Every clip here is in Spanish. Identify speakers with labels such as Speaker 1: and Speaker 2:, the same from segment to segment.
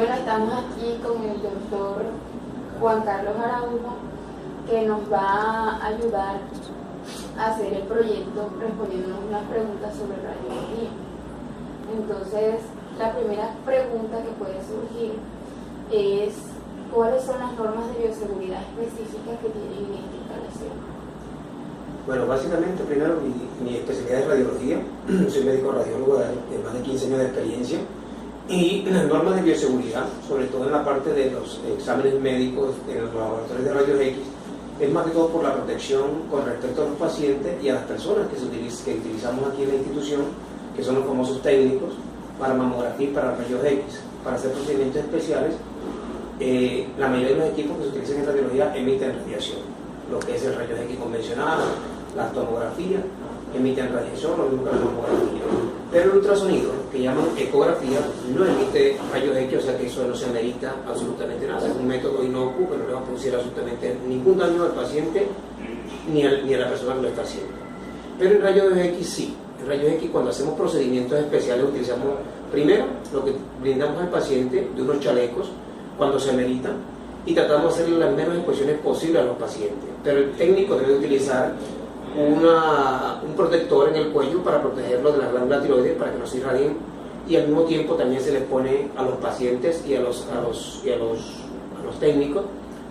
Speaker 1: Bueno, estamos aquí con el doctor Juan Carlos Araujo, que nos va a ayudar a hacer el proyecto respondiendo unas preguntas sobre radiología. Entonces, la primera pregunta que puede surgir es: ¿cuáles son las normas de bioseguridad específicas que tienen en esta instalación?
Speaker 2: Bueno, básicamente, primero, mi especialidad es radiología. Soy médico radiólogo de más de 15 años de experiencia. Y las normas de bioseguridad, sobre todo en la parte de los exámenes médicos en los laboratorios de rayos X, es más que todo por la protección con respecto a los pacientes y a las personas que utilizamos aquí en la institución, que son los famosos técnicos para mamografía y para rayos X, para hacer procedimientos especiales. La mayoría de los equipos que se utilizan en radiología emiten radiación, lo que es el rayos X convencional, la tomografía, emiten radiación, lo mismo que la mamografía. Pero el ultrasonido, que llaman ecografía, no emite rayos X, o sea que eso no se amerita absolutamente nada. Es un método inocuo que no le va a producir absolutamente ningún daño al paciente ni a la persona que lo está haciendo. Pero en rayos X sí. En rayos X, cuando hacemos procedimientos especiales, utilizamos primero lo que brindamos al paciente de unos chalecos cuando se ameritan y tratamos de hacerle las menos exposiciones posibles a los pacientes. Pero el técnico debe utilizar un protector en el cuello para protegerlo de las glándulas tiroides para que no se irradien, y al mismo tiempo también se les pone a los pacientes y a los técnicos,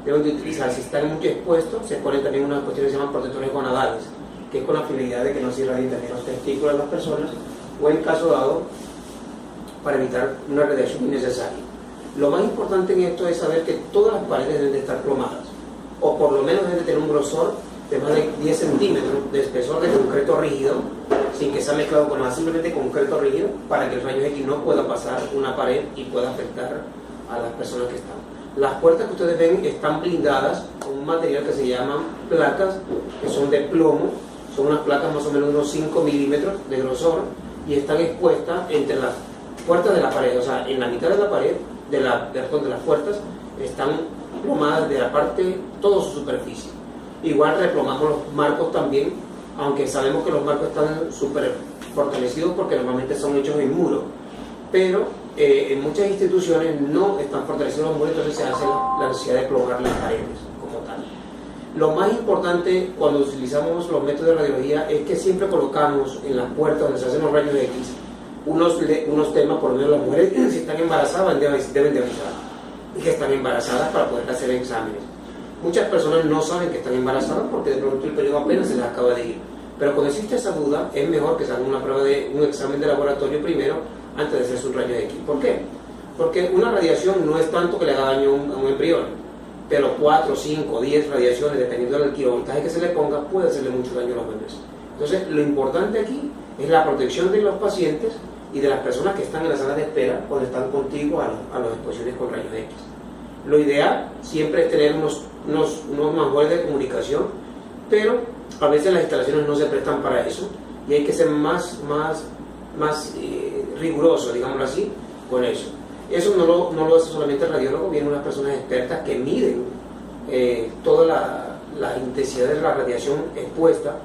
Speaker 2: deben de utilizar, si están mucho expuestos, se ponen también unas cuestiones que se llaman protectores gonadales, que es con la finalidad de que no se irradien también los testículos de las personas, o en caso dado para evitar una radiación innecesaria. Lo más importante en esto es saber que todas las paredes deben de estar plomadas, o por lo menos deben de tener un grosor de más de 10 centímetros de espesor de concreto rígido, sin que sea mezclado con nada, simplemente concreto rígido, para que el rayo X no pueda pasar una pared y pueda afectar a las personas que están. Las puertas que ustedes ven están blindadas con un material que se llaman placas, que son de plomo, son unas placas más o menos de unos 5 milímetros de grosor, y están expuestas entre las puertas de la pared, o sea, en la mitad de la pared, de las puertas, están plomadas de la parte, toda su superficie. Igual replomamos los marcos también, aunque sabemos que los marcos están súper fortalecidos porque normalmente son hechos en muro, pero en muchas instituciones no están fortalecidos los muros, entonces se hace la necesidad de plomar las paredes como tal. Lo más importante cuando utilizamos los métodos de radiología es que siempre colocamos en las puertas donde se hacen los rayos X unos temas, por lo menos las mujeres si están embarazadas deben de avisar y que están embarazadas para poder hacer exámenes. Muchas personas no saben que están embarazadas porque de pronto el periodo apenas se les acaba de ir. Pero cuando existe esa duda, es mejor que se haga una prueba un examen de laboratorio primero antes de hacerse un rayo X. ¿Por qué? Porque una radiación no es tanto que le haga daño a un embrión, pero 4, 5, 10 radiaciones, dependiendo del kilovoltaje que se le ponga, puede hacerle mucho daño a los bebés. Entonces, lo importante aquí es la protección de los pacientes y de las personas que están en la sala de espera cuando están contigo a las exposiciones con rayos X. Lo ideal siempre es tener unos manuales de comunicación, pero a veces las instalaciones no se prestan para eso y hay que ser más riguroso, digámoslo así, con eso. Eso no lo hace solamente el radiólogo, vienen unas personas expertas que miden toda la intensidad de la radiación expuesta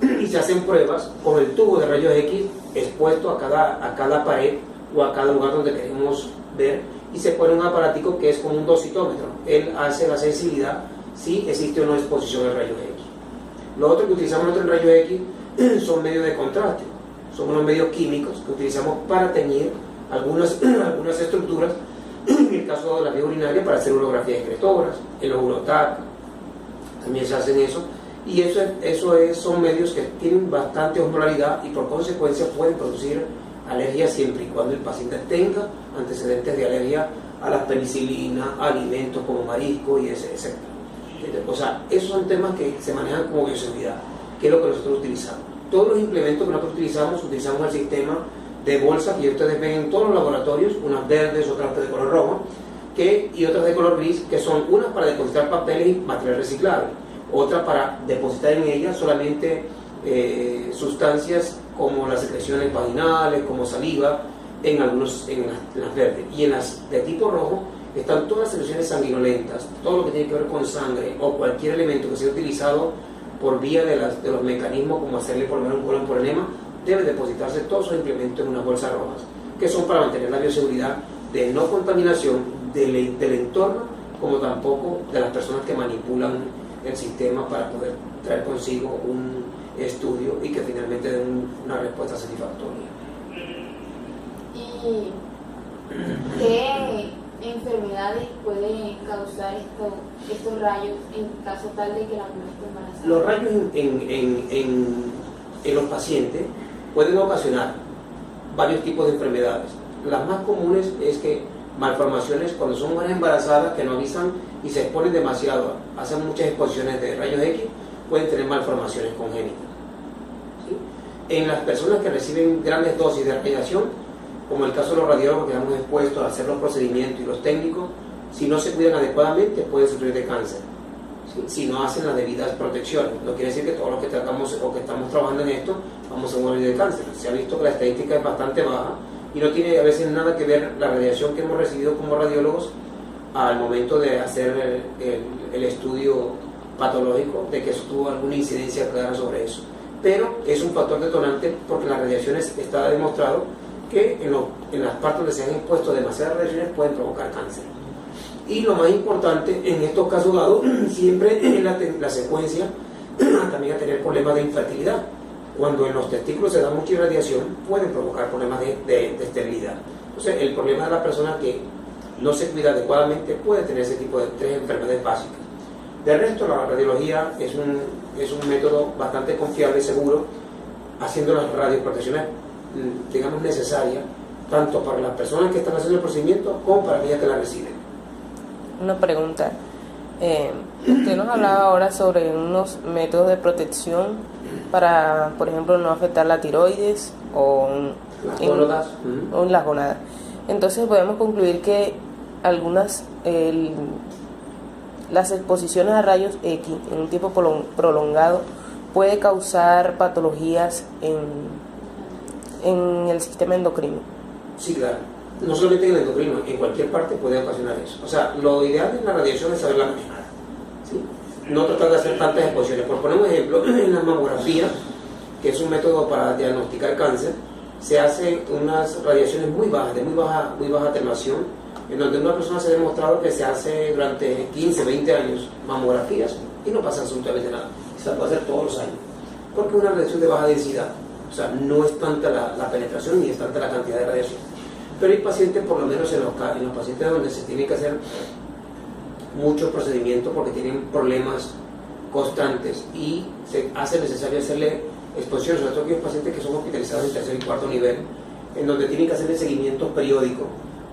Speaker 2: y se hacen pruebas con el tubo de rayos X expuesto a cada pared o a cada lugar donde queremos ver, y se pone un aparatico que es como un dositómetro. Él hace la sensibilidad si existe o no exposición al rayo X. Lo otro que utilizamos nosotros en rayo X son medios de contraste, son unos medios químicos que utilizamos para teñir algunas estructuras, en el caso de la vía urinaria para hacer urografía de excretoras, el urotac, también se hacen eso, y son medios que tienen bastante osmolaridad y por consecuencia pueden producir alergia siempre y cuando el paciente tenga antecedentes de alergia a las penicilinas, a alimentos como marisco y etc. O sea, esos son temas que se manejan como bioseguridad, que es lo que nosotros utilizamos. Todos los implementos que nosotros utilizamos el sistema de bolsas que ustedes ven en todos los laboratorios, unas verdes, otras de color rojo, y otras de color gris, que son unas para depositar papeles y material reciclable, otras para depositar en ellas solamente sustancias como las secreciones vaginales, como saliva, en las verdes. Y en las de tipo rojo están todas las secreciones sanguinolentas, todo lo que tiene que ver con sangre o cualquier elemento que sea utilizado por vía de los mecanismos, como hacerle por lo menos un colon por enema, debe depositarse todos esos implementos en unas bolsas rojas, que son para mantener la bioseguridad de no contaminación del entorno, como tampoco de las personas que manipulan el sistema para poder traer consigo un estudio y que finalmente den una respuesta satisfactoria.
Speaker 1: ¿Y qué enfermedades pueden causar estos rayos en caso tal de que la mujer esté embarazada?
Speaker 2: Los rayos en los pacientes pueden ocasionar varios tipos de enfermedades. Las más comunes es que malformaciones cuando son mujeres embarazadas que no avisan y se exponen demasiado, hacen muchas exposiciones de rayos X, pueden tener malformaciones congénitas. ¿Sí? En las personas que reciben grandes dosis de radiación, como el caso de los radiólogos que estamos expuestos a hacer los procedimientos y los técnicos, si no se cuidan adecuadamente pueden sufrir de cáncer, ¿sí? Si no hacen las debidas protecciones. No quiere decir que todos los que tratamos o que estamos trabajando en esto vamos a morir de cáncer. Se ha visto que la estadística es bastante baja y no tiene a veces nada que ver la radiación que hemos recibido como radiólogos al momento de hacer el estudio patológico, de que eso tuvo alguna incidencia clara sobre eso. Pero es un factor detonante porque las radiaciones está demostrado que en las partes donde se han expuesto demasiadas radiaciones pueden provocar cáncer. Y lo más importante en estos casos dados, siempre en la secuencia, también a tener problemas de infertilidad. Cuando en los testículos se da mucha irradiación, pueden provocar problemas de esterilidad. Entonces, el problema de la persona que no se cuida adecuadamente puede tener ese tipo de 3 enfermedades básicas. De resto, la radiología es un método bastante confiable y seguro, haciendo las radioprotecciones, digamos, necesarias, tanto para las personas que están haciendo el procedimiento como para aquellas que la reciben.
Speaker 3: Una pregunta. Usted nos hablaba ahora sobre unos métodos de protección para, por ejemplo, no afectar la tiroides o las gónadas. Entonces podemos concluir que algunas las exposiciones a rayos X en un tiempo prolongado puede causar patologías en el sistema endocrino.
Speaker 2: Sí, claro. No solamente en el endocrino, en cualquier parte puede ocasionar eso. O sea, lo ideal en la radiación es saberla manejar, ¿sí? No tratar de hacer tantas exposiciones. Por poner un ejemplo, en la mamografía, que es un método para diagnosticar cáncer, se hacen unas radiaciones muy bajas, de muy baja atenuación, en donde una persona se ha demostrado que se hace durante 15, 20 años mamografías y no pasa absolutamente nada. Se puede hacer todos los años, porque es una radiación de baja densidad. O sea, no es tanta la penetración ni es tanta la cantidad de radiación. Pero hay pacientes, por lo menos en los pacientes donde se tiene que hacer muchos procedimientos porque tienen problemas constantes y se hace necesario hacerle exposición, sobre todo aquellos pacientes que son hospitalizados en 3er y 4º nivel, en donde tienen que hacerle seguimiento periódico.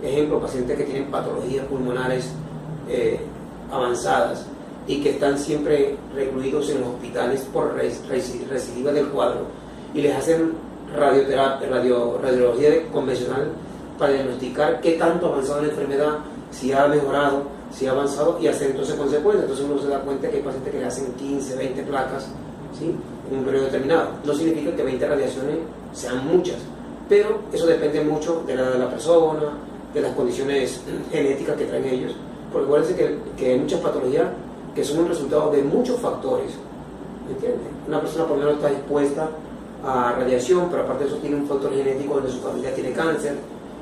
Speaker 2: Ejemplo, pacientes que tienen patologías pulmonares avanzadas y que están siempre recluidos en hospitales por recidiva del cuadro y les hacen radiología convencional para diagnosticar qué tanto ha avanzado la enfermedad, si ha mejorado, si ha avanzado y hacer entonces consecuencias. Entonces uno se da cuenta que hay pacientes que le hacen 15, 20 placas, ¿sí?, en un periodo determinado. No significa que 20 radiaciones sean muchas, pero eso depende mucho de la edad de la persona, de las condiciones genéticas que traen ellos, porque acuérdense que hay muchas patologías que son un resultado de muchos factores, ¿me entiendes? Una persona por lo menos está expuesta a radiación, pero aparte de eso tiene un factor genético donde su familia tiene cáncer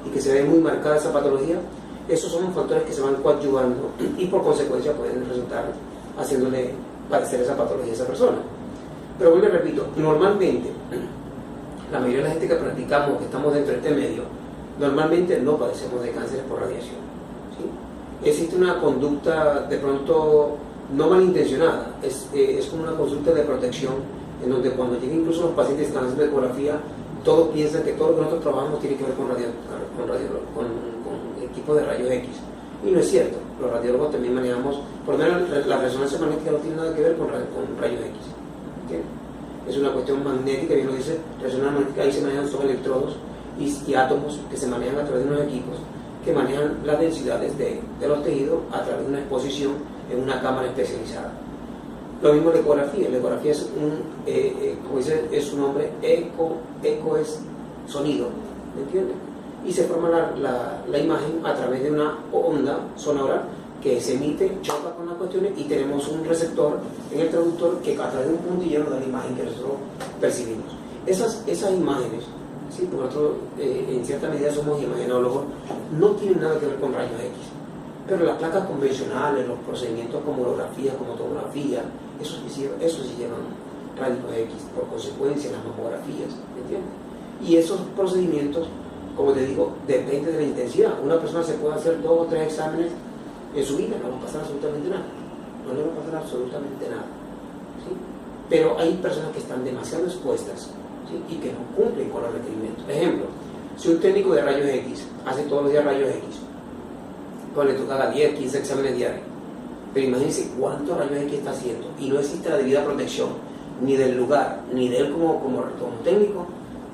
Speaker 2: y que se ve muy marcada esa patología. Esos son factores que se van coadyuvando y por consecuencia pueden resultar haciéndole padecer esa patología a esa persona. Pero vuelvo y repito, normalmente la mayoría de la gente que practicamos, que estamos dentro de este medio, normalmente no padecemos de cánceres por radiación, ¿sí? Existe una conducta de pronto no malintencionada, es como una consulta de protección en donde cuando llegan incluso los pacientes que están haciendo ecografía, todos piensan que todo lo que nosotros trabajamos tiene que ver con equipos de rayos X. Y no es cierto. Los radiólogos también manejamos, por lo menos la resonancia magnética no tiene nada que ver con rayos X. ¿Entiendes? Es una cuestión magnética, bien lo dice, resonancia magnética, ahí se manejan son electrodos y átomos que se manejan a través de unos equipos que manejan las densidades de los tejidos a través de una exposición en una cámara especializada. Lo mismo la ecografía. La ecografía es como dice es su nombre, eco es sonido, ¿me entiendes? Y se forma la imagen a través de una onda sonora que se emite, choca con las cuestiones y tenemos un receptor en el traductor que a través de un puntillo nos da la imagen que nosotros percibimos. Esas imágenes ¿sí? Porque nosotros en cierta medida somos imagenólogos, no tienen nada que ver con rayos X. Pero las placas convencionales, los procedimientos como holografía, como tomografía, eso sí llevan rayos X, por consecuencia las mamografías, ¿me entiendes? Y esos procedimientos, como te digo, depende de la intensidad. Una persona se puede hacer 2 o 3 exámenes en su vida, no va a pasar absolutamente nada. No le va a pasar absolutamente nada, ¿sí? Pero hay personas que están demasiado expuestas, ¿sí? Y que no cumplen con los requerimientos. Ejemplo, si un técnico de rayos X hace todos los días rayos X, pues le toca 10, 15 exámenes diarios. Pero imagínense cuántos rayos X está haciendo y no existe la debida protección ni del lugar, ni de él como técnico,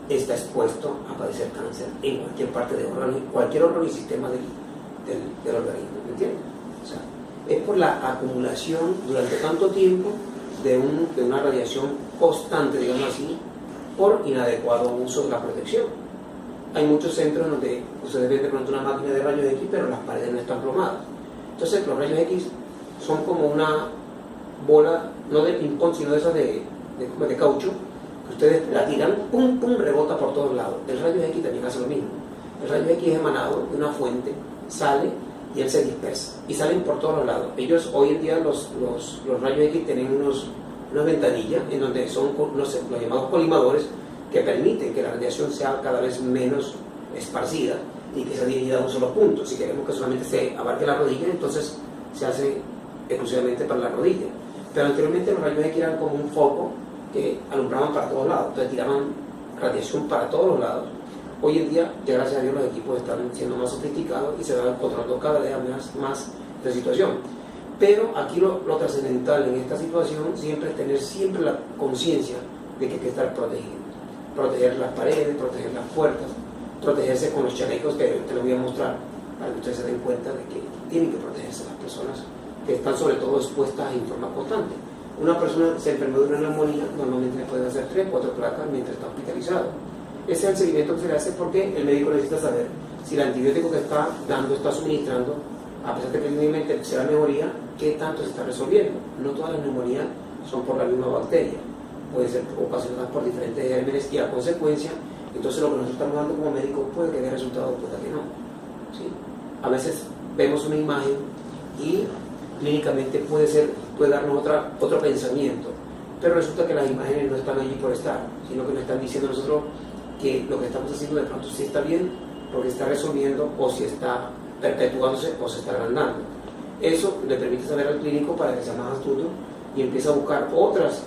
Speaker 2: está expuesto a padecer cáncer en cualquier parte de órgano, cualquier órgano y sistema del organismo, ¿me entiendes? O sea, es por la acumulación durante tanto tiempo de una radiación constante, digamos así, por inadecuado uso de la protección. Hay muchos centros donde ustedes ven de pronto una máquina de rayos X, pero las paredes no están plomadas. Entonces los rayos X son como una bola, no de ping-pong, sino de esas de caucho, que ustedes la tiran, pum, pum, rebota por todos lados. El rayo X también hace lo mismo. El rayo X es emanado de una fuente, sale y él se dispersa. Y salen por todos los lados. Ellos, hoy en día, los rayos X tienen unas ventanillas en donde son los llamados colimadores, que permiten que la radiación sea cada vez menos esparcida y que sea dirigida a un solo punto. Si queremos que solamente se abarque la rodilla, entonces se hace exclusivamente para la rodilla. Pero anteriormente los rayos X eran como un foco que alumbraban para todos lados, entonces tiraban radiación para todos los lados. Hoy en día, ya gracias a Dios, los equipos están siendo más sofisticados y se van controlando cada vez más de situación. Pero aquí lo trascendental en esta situación siempre es tener siempre la conciencia de que hay que estar protegido. Proteger las paredes, proteger las puertas, protegerse con los chalecos que te lo voy a mostrar para que ustedes se den cuenta de que tienen que protegerse las personas que están sobre todo expuestas en forma constante. Una persona se enfermó de una neumonía, normalmente le pueden hacer 3 o 4 placas mientras está hospitalizado. Ese es el seguimiento que se le hace porque el médico necesita saber si el antibiótico que está dando, está suministrando, a pesar de que previamente sea la mejoría, qué tanto se está resolviendo. No todas las neumonías son por la misma bacteria, pueden ser ocasionadas por diferentes gérmenes y a consecuencia, entonces lo que nosotros estamos dando como médicos puede que dé resultados, puede que no, ¿sí? A veces vemos una imagen y clínicamente puede darnos otro pensamiento, pero resulta que las imágenes no están allí por estar, sino que nos están diciendo nosotros que lo que estamos haciendo de pronto sí está bien, porque está resolviendo, o si está perpetuándose, o se está agrandando. Eso le permite saber al clínico para que sea más astuto y empiece a buscar otras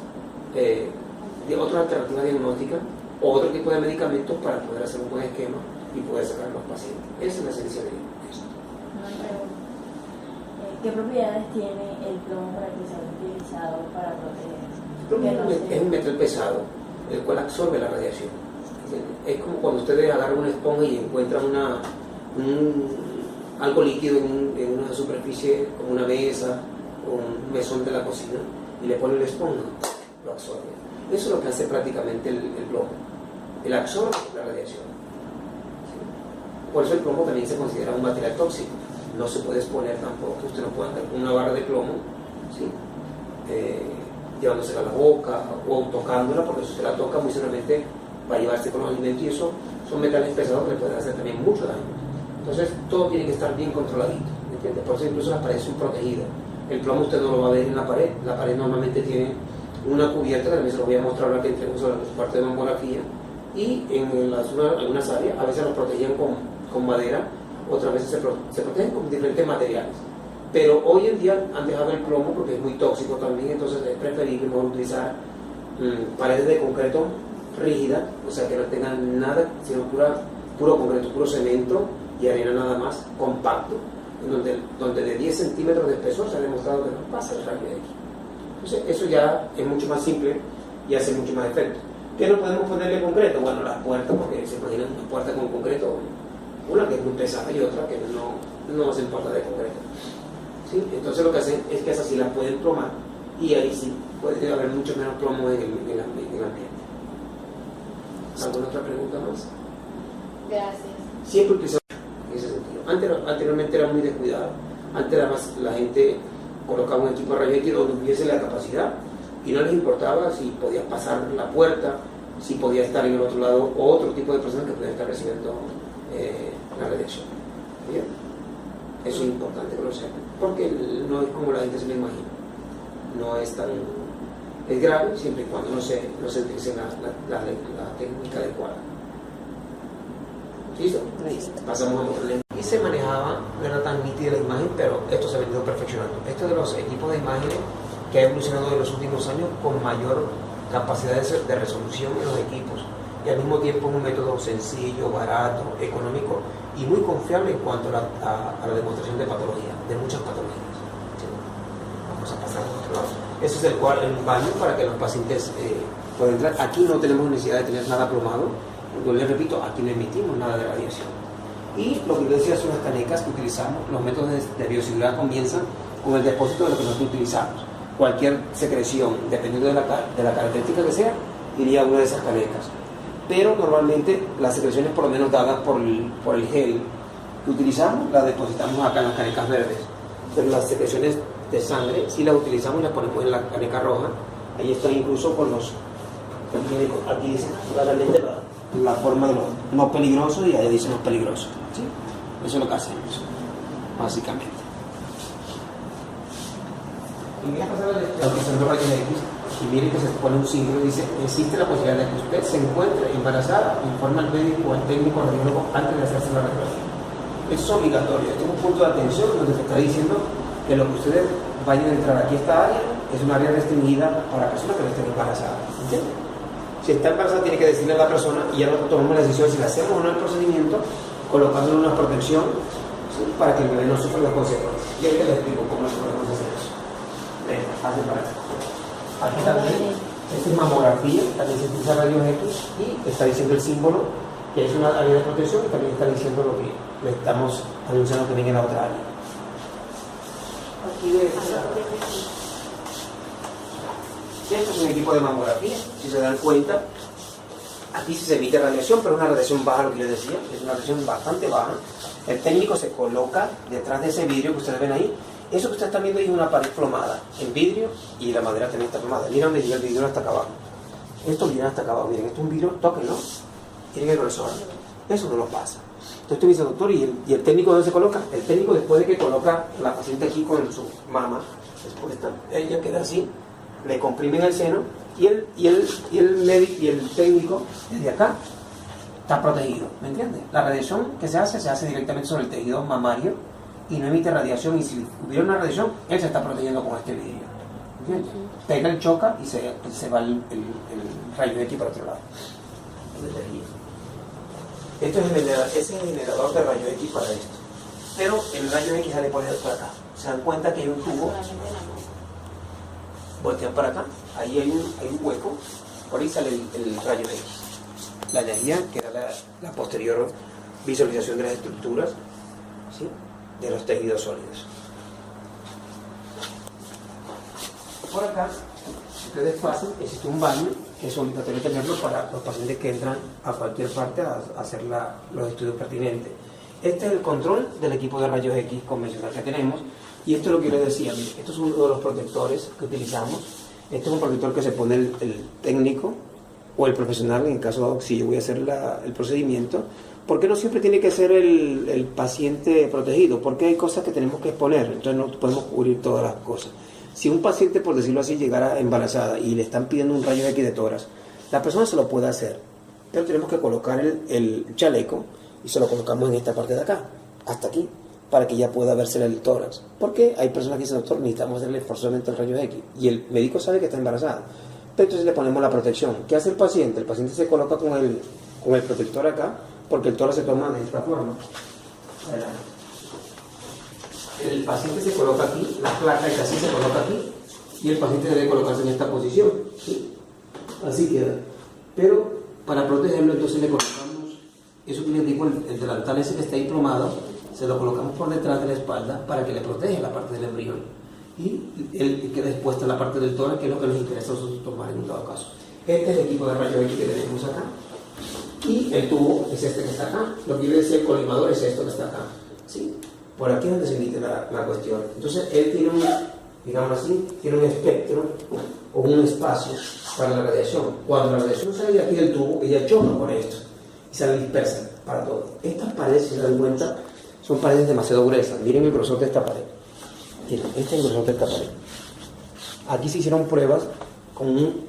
Speaker 2: alternativas diagnósticas o otro tipo de medicamentos para poder hacer un buen esquema y poder sacar a los pacientes. Esa es la esencia de esto.
Speaker 4: ¿Qué propiedades tiene el plomo para que sea utilizado para proteger?
Speaker 2: El plomo es un metal pesado, el cual absorbe la radiación. Es como cuando ustedes agarran una esponja y encuentran algo líquido en una superficie, como una mesa o un mesón de la cocina, y le ponen la esponja, lo absorbe. Eso es lo que hace prácticamente el plomo. Él absorbe la radiación. ¿Sí? Por eso el plomo también se considera un material tóxico. No se puede exponer tampoco, usted no puede andar con una barra de plomo, ¿sí? Llevándosela a la boca o tocándola, porque si usted la toca muy seguramente va a llevarse con los alimentos, y eso son metales pesados que le pueden hacer también mucho daño. Entonces todo tiene que estar bien controladito, ¿me entiende? Por eso incluso las paredes son protegidas. El plomo usted no lo va a ver en la pared normalmente tiene una cubierta, que también se lo voy a mostrar ahora que entremos sobre la parte de mamografía, y en algunas áreas a veces los protegían con madera, otras veces se protegen con diferentes materiales. Pero hoy en día han dejado el plomo porque es muy tóxico también, entonces es preferible mejor utilizar paredes de concreto rígida, o sea que no tengan nada, sino puro concreto, puro cemento y arena nada más, compacto, donde de 10 centímetros de espesor se ha demostrado que no pasa el rayo X. Entonces eso ya es mucho más simple y hace mucho más efecto. ¿Qué no podemos ponerle concreto? Bueno, las puertas, porque se imaginan una puerta con concreto, una que es muy pesada y otra que no hacen puerta de concreto, ¿sí? Entonces lo que hacen es que esas sí las pueden plomar y ahí sí puede haber mucho menos plomo en el ambiente. ¿Alguna otra pregunta más?
Speaker 1: Gracias.
Speaker 2: Siempre utilizamos en ese sentido. Anteriormente era muy descuidado. Antes además la gente colocaba un equipo de rayos X donde hubiese la capacidad y no les importaba si podías pasar la puerta si podía estar en el otro lado otro tipo de personas que podían estar recibiendo la radiación. ¿Bien? Eso es importante que lo sepan, porque no es como la gente se lo imagina. No es tan... Es grave siempre y cuando no se utilice la técnica adecuada. ¿Listo?
Speaker 3: Listo.
Speaker 2: Pasamos a otro lente. Y se manejaba, no era tan nítida la imagen, pero esto se ha venido perfeccionando. Esto de los equipos de imágenes que ha evolucionado en los últimos años con mayor capacidad de resolución en los equipos, y al mismo tiempo un método sencillo, barato, económico y muy confiable en cuanto a la demostración de patología, de muchas patologías. ¿Sí? Vamos a pasar a otro lado. Ese es el baño para que los pacientes puedan entrar. Aquí no tenemos necesidad de tener nada plomado. Yo les repito, aquí no emitimos nada de radiación. Y lo que les decía son las canecas que utilizamos. Los métodos de bioseguridad comienzan con el depósito de lo que nosotros utilizamos. Cualquier secreción, dependiendo de la característica que sea, iría a una de esas canecas. Pero normalmente las secreciones, por lo menos dadas por el gel que utilizamos, las depositamos acá en las canecas verdes. Pero las secreciones de sangre, si las utilizamos y las ponemos en la caneca roja, ahí están incluso con los... Aquí dice claramente la forma de los no peligrosos y ahí dice los peligrosos. ¿Sí? Eso es lo que hacemos, básicamente. Y voy a pasar a la descripción de rayos X, y miren que se pone un símbolo y dice: existe la posibilidad de que usted se encuentre embarazada, informa al médico o al técnico radiólogo antes de hacerse la radiografía. Esto es obligatorio. Este es un punto de atención donde se está diciendo que lo que ustedes vayan a entrar aquí a esta área es un área restringida para personas que no estén embarazadas. ¿Entienden? Si está embarazada, tiene que decirle a la persona, y ya nosotros tomamos la decisión si le hacemos o no el procedimiento, colocándole una protección, ¿sí?, para que el bebé no sufra las consecuencias. Y ahí les explico cómo podemos hacer eso. Venga, pasen para acá. Aquí también, esta es mamografía, también se utiliza rayos X y está diciendo el símbolo que es una área de protección, y también está diciendo lo que le estamos anunciando que viene en la otra área. Aquí esto es un equipo de mamografía, si se dan cuenta, aquí sí se emite radiación, pero una radiación baja, lo que les decía, es una radiación bastante baja. El técnico se coloca detrás de ese vidrio que ustedes ven ahí. Eso que ustedes están viendo ahí es una pared plomada, el vidrio y la madera también está plomada. Miren donde llega el vidrio hasta acá abajo. Esto viene hasta acá abajo, miren, esto es un vidrio, tóquenlo, miren el grosor. Eso no lo pasa. Entonces tú me dices: doctor, ¿y el técnico dónde se coloca? El técnico, después de que coloca la paciente aquí con su mama, después ella queda así, le comprimen el seno y el médico y el técnico desde acá está protegido, ¿me entiendes? La radiación que se hace directamente sobre el tejido mamario y no emite radiación, y si hubiera una radiación, él se está protegiendo con este vidrio, ¿entiendes? Pega el choca y se va el rayo X para otro lado. Esto es el generador de rayo X para esto, pero el rayo X sale por acá. Se dan cuenta que hay un tubo. Voltean para acá, ahí hay un hueco, por ahí sale el rayo X. La energía, que era la posterior visualización de las estructuras, ¿sí?, de los tejidos sólidos. Por acá, si ustedes pasan, existe un baño que es obligatorio tenerlo para los pacientes que entran a cualquier parte a hacer los estudios pertinentes. Este es el control del equipo de rayos X convencional que tenemos. Y esto es lo que yo les decía, mire, esto es uno de los protectores que utilizamos. Este es un protector que se pone el técnico o el profesional, en el caso de si yo voy a hacer el procedimiento. ¿Por qué no siempre tiene que ser el paciente protegido? Porque hay cosas que tenemos que exponer, entonces no podemos cubrir todas las cosas. Si un paciente, por decirlo así, llegara embarazada y le están pidiendo un rayo X de tórax, la persona se lo puede hacer, pero tenemos que colocar el chaleco y se lo colocamos en esta parte de acá, hasta aquí, para que ya pueda verse el tórax. Porque hay personas que dicen: doctor, necesitamos hacerle forzosamente el rayo X, y el médico sabe que está embarazada, pero entonces le ponemos la protección. ¿Qué hace el paciente? El paciente se coloca con el protector acá, porque el tórax se toma de esta forma. El paciente se coloca aquí, la placa y así se coloca aquí, y el paciente debe colocarse en esta posición, ¿sí? Así queda. Pero para protegerlo, entonces le colocamos, eso que les digo, el delantal ese que está ahí plomado, se lo colocamos por detrás de la espalda para que le protege la parte del embrión, y él queda expuesta la parte del tórax, que es lo que nos interesa a nosotros tomar en todo caso. Este es el equipo de rayos X que tenemos acá, y el tubo es este que está acá. Lo que quiere decir el colimador es esto que está acá, ¿sí? Por aquí es donde se emite la cuestión. Entonces él tiene digamos así, tiene un espectro o un espacio para la radiación. Cuando la radiación sale de aquí del tubo, ella choca con esto y sale dispersa para todo. Estas paredes, si se dan cuenta, son paredes demasiado gruesas. Miren el grosor de esta pared. Miren, este es el grosor de esta pared. Aquí se hicieron pruebas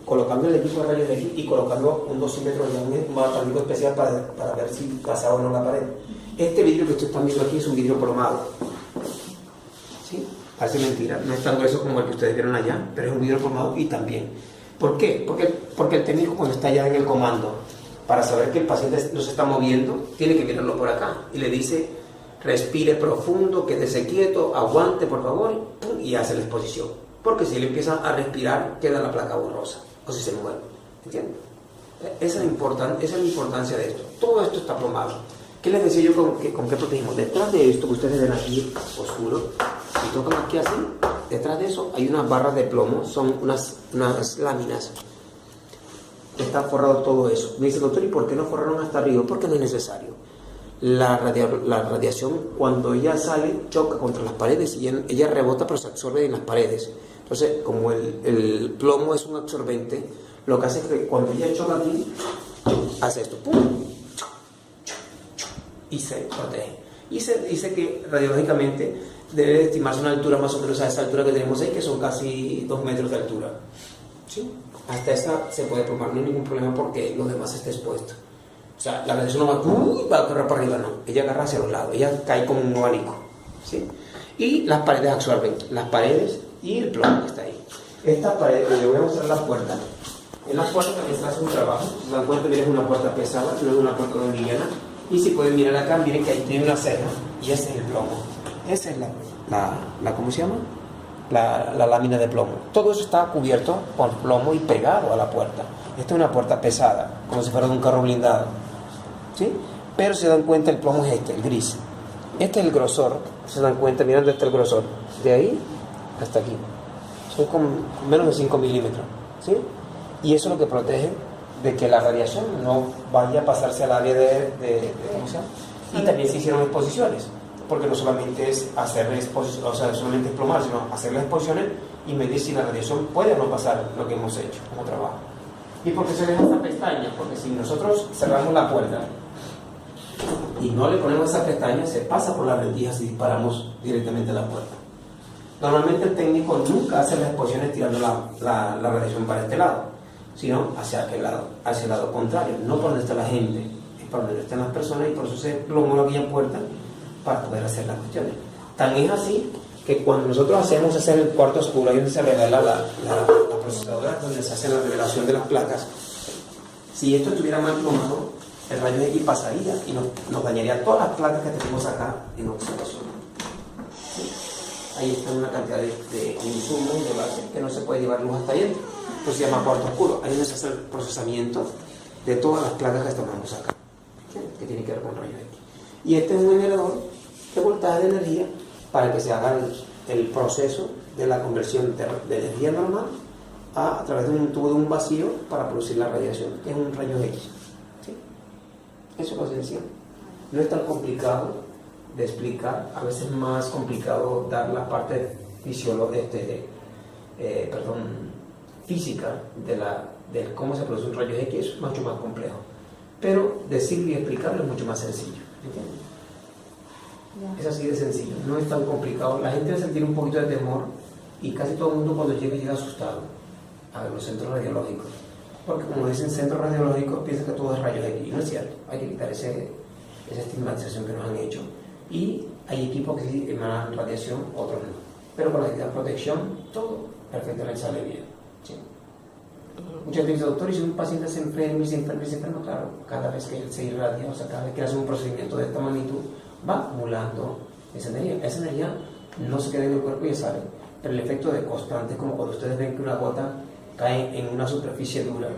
Speaker 2: colocando el equipo de rayos X y colocando un dosímetro de un batálico especial para ver si pasaba o no la pared. Este vidrio que ustedes están viendo aquí es un vidrio plomado. ¿Sí? Parece mentira, no es tan grueso como el que ustedes vieron allá, pero es un vidrio plomado y también. ¿Por qué? Porque el técnico, cuando está ya en el comando, para saber que el paciente no se está moviendo, tiene que mirarlo por acá y le dice: respire profundo, quédese quieto, aguante por favor, y hace la exposición. Porque si él empieza a respirar, queda la placa borrosa, o si se mueve. ¿Entienden? Esa es la importancia de esto. Todo esto está plomado. ¿Qué les decía yo con qué protegimos? Detrás de esto que ustedes ven aquí, oscuro, si tocan aquí así, detrás de eso hay unas barras de plomo, son unas láminas. Está forrado todo eso. Me dice: doctor, ¿y por qué no forraron hasta arriba? Porque no es necesario. La radiación, cuando ella sale, choca contra las paredes y ella rebota, pero se absorbe en las paredes. Entonces, como el plomo es un absorbente, lo que hace es que cuando ella choca aquí, hace esto, ¡pum!, y se protege. Y se dice que radiológicamente debe estimarse una altura más o menos a esa altura que tenemos ahí, que son casi 2 metros de altura. ¿Sí? Hasta esa se puede plomar, no hay ningún problema porque lo demás está expuesto. O sea, la radiación no va a correr para arriba, no. Ella agarra hacia los lados, ella cae como un abanico. ¿Sí? Y las paredes absorben, las paredes y el plomo que está ahí. Esta pared, le voy a mostrar la puerta. En la puerta también se hace un trabajo. Se dan cuenta, miren, es una puerta pesada, no es una puerta liviana. Y si pueden mirar acá, miren que ahí tiene una ceja y ese es el plomo. Esa es ¿cómo se llama? La lámina de plomo. Todo eso está cubierto por plomo y pegado a la puerta. Esta es una puerta pesada, como si fuera de un carro blindado. ¿Sí? Pero se dan cuenta, el plomo es el gris. Este es el grosor. Se dan cuenta, miren dónde está el grosor. De ahí hasta aquí. Son con menos de 5 milímetros. ¿Sí? Y eso es lo que protege de que la radiación no vaya a pasarse al área ¿cómo se llama? Y también se hicieron exposiciones, porque no solamente es hacer exposiciones, o sea, solamente es plomar, sino hacer las exposiciones y medir si la radiación puede o no pasar lo que hemos hecho como trabajo. ¿Y por qué se deja esta pestaña? Porque si nosotros cerramos la puerta y no le ponemos esa pestaña, se pasa por las rendijas y disparamos directamente a la puerta. Normalmente el técnico nunca hace las exposiciones tirando la radiación para este lado, sino hacia el lado contrario, no por donde está la gente, es por donde están las personas, y por eso se plomó aquella puerta para poder hacer las cuestiones. Tan es así que cuando nosotros hacemos hacer el cuarto oscuro, ahí donde se revela la procesadora, donde se hace la revelación de las placas, si esto estuviera mal plomado, el rayo X pasaría y nos dañaría todas las placas que tenemos acá en observación. ¿Sí? Ahí está una cantidad de insumos de base que no se puede llevar luz hasta allá. Pues se llama cuarto oscuro. Ahí donde se hace el procesamiento de todas las placas que tomamos acá, ¿sí? Que tiene que ver con rayos X. Y este es un generador de voltaje de energía para que se haga el proceso de la conversión de energía normal a través de un tubo de un vacío para producir la radiación, que es un rayo X. ¿Sí? Eso es lo esencial. No es tan complicado de explicar, a veces es más complicado dar la parte física de cómo se produce un rayo X, es mucho más complejo. Pero decirlo y explicarlo es mucho más sencillo. ¿Entiendes? Es así de sencillo, no es tan complicado. La gente va a sentir un poquito de temor y casi todo el mundo cuando llega asustado a los centros radiológicos. Porque como dicen centros radiológicos, piensan que todo es rayos X. Y no es cierto, hay que quitar esa estigmatización que nos han hecho. Y hay equipos que sí emanan radiación, otros no. Pero con la protección, todo perfectamente sale bien. ¿Sí? Muchas veces, doctor, y si un paciente se enferma, claro, cada vez que él se irradia, o sea, cada vez que hace un procedimiento de esta magnitud, va acumulando esa energía. Esa energía no se queda en el cuerpo y sale, pero el efecto de constante es como cuando ustedes ven que una gota cae en una superficie dura,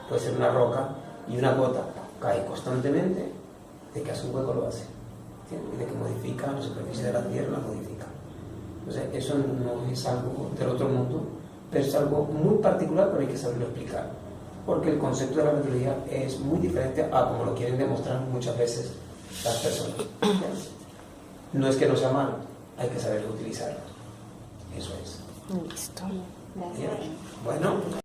Speaker 2: puede ser una roca, y una gota cae constantemente, de que hace un hueco lo hace, ¿entiendes? De que modifica la superficie de la tierra, la modifica. Entonces, eso no es algo del otro mundo, pero es algo muy particular, pero hay que saberlo explicar, porque el concepto de la radiología es muy diferente a como lo quieren demostrar muchas veces las personas. No es que no sea malo, hay que saberlo utilizarlo. Eso es.
Speaker 3: Listo.
Speaker 1: Gracias.
Speaker 2: Bueno.